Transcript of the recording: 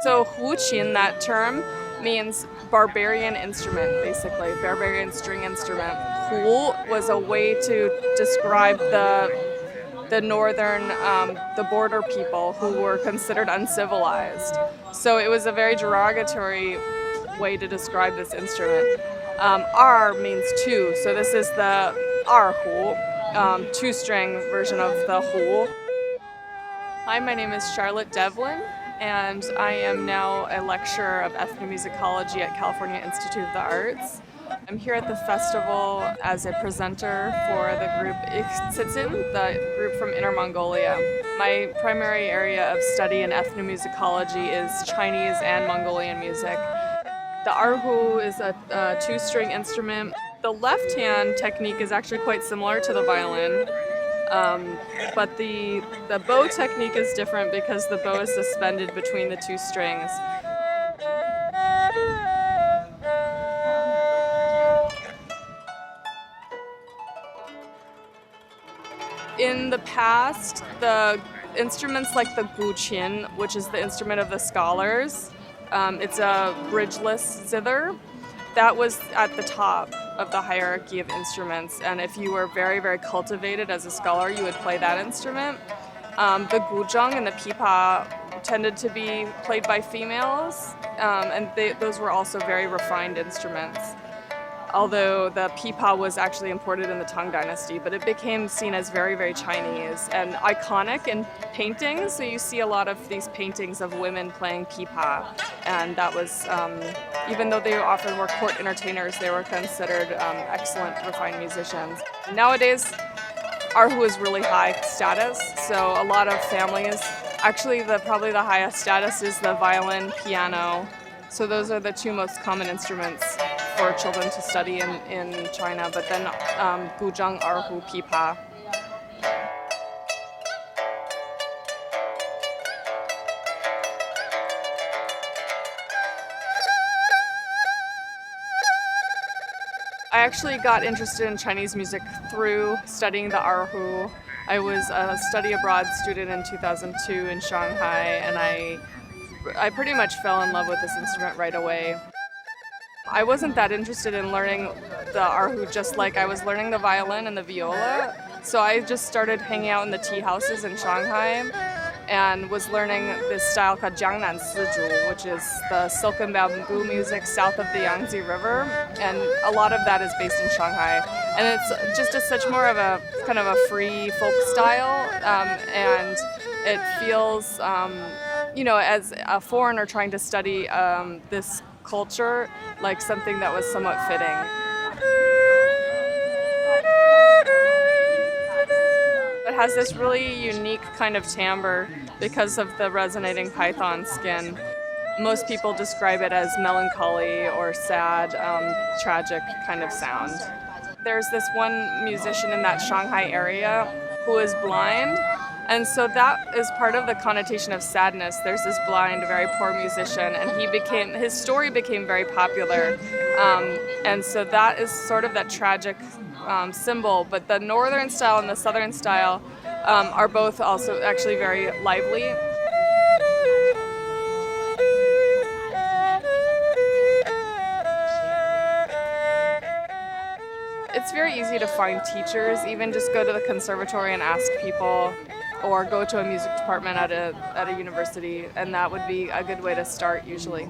So huqin, that term, means barbarian instrument, basically, barbarian string instrument. Hu was a way to describe the northern, the border people who were considered uncivilized. So it was a very derogatory way to describe this instrument. Ar means two, so this is the Erhu, two-string version of the Hu. Hi, my name is Charlotte Devlin, and I am now a lecturer of ethnomusicology at California Institute of the Arts. I'm here at the festival as a presenter for the group Ixtitsin, the group from Inner Mongolia. My primary area of study in ethnomusicology is Chinese and Mongolian music. The Erhu is a two-string instrument. The left-hand technique is actually quite similar to the violin. But the bow technique is different because the bow is suspended between the two strings. In the past, the instruments like the guqin, which is the instrument of the scholars, it's a bridgeless zither, that was at the top of the hierarchy of instruments, and if you were very, very cultivated as a scholar, you would play that instrument. The guzheng and the pipa tended to be played by females, and those were also very refined instruments. Although the pipa was actually imported in the Tang Dynasty, but it became seen as very, very Chinese and iconic in paintings. So you see a lot of these paintings of women playing pipa, and that was, even though they often were court entertainers, they were considered excellent, refined musicians. Nowadays, Erhu is really high status, so a lot of families, actually probably the highest status is the violin, piano. So those are the two most common instruments for children to study in China, but then guzheng, erhu, pipa. I actually got interested in Chinese music through studying the Erhu. I was a study abroad student in 2002 in Shanghai, and I pretty much fell in love with this instrument right away. I wasn't that interested in learning the Erhu just like I was learning the violin and the viola. So I just started hanging out in the tea houses in Shanghai and was learning this style called Jiangnan Sizhu, which is the silk and bamboo music south of the Yangtze River. And a lot of that is based in Shanghai. And it's just such more of a kind of a free folk style, and it feels, as a foreigner trying to study this culture, like something that was somewhat fitting. It has this really unique kind of timbre because of the resonating python skin. Most people describe it as melancholy or sad, tragic kind of sound. There's this one musician in that Shanghai area who is blind, and so that is part of the connotation of sadness. There's this blind, very poor musician, and his story became very popular. And so that is sort of that tragic symbol. But the northern style and the southern style are both also actually very lively. It's very easy to find teachers, even just go to the conservatory and ask people, or go to a music department at a university, and that would be a good way to start usually.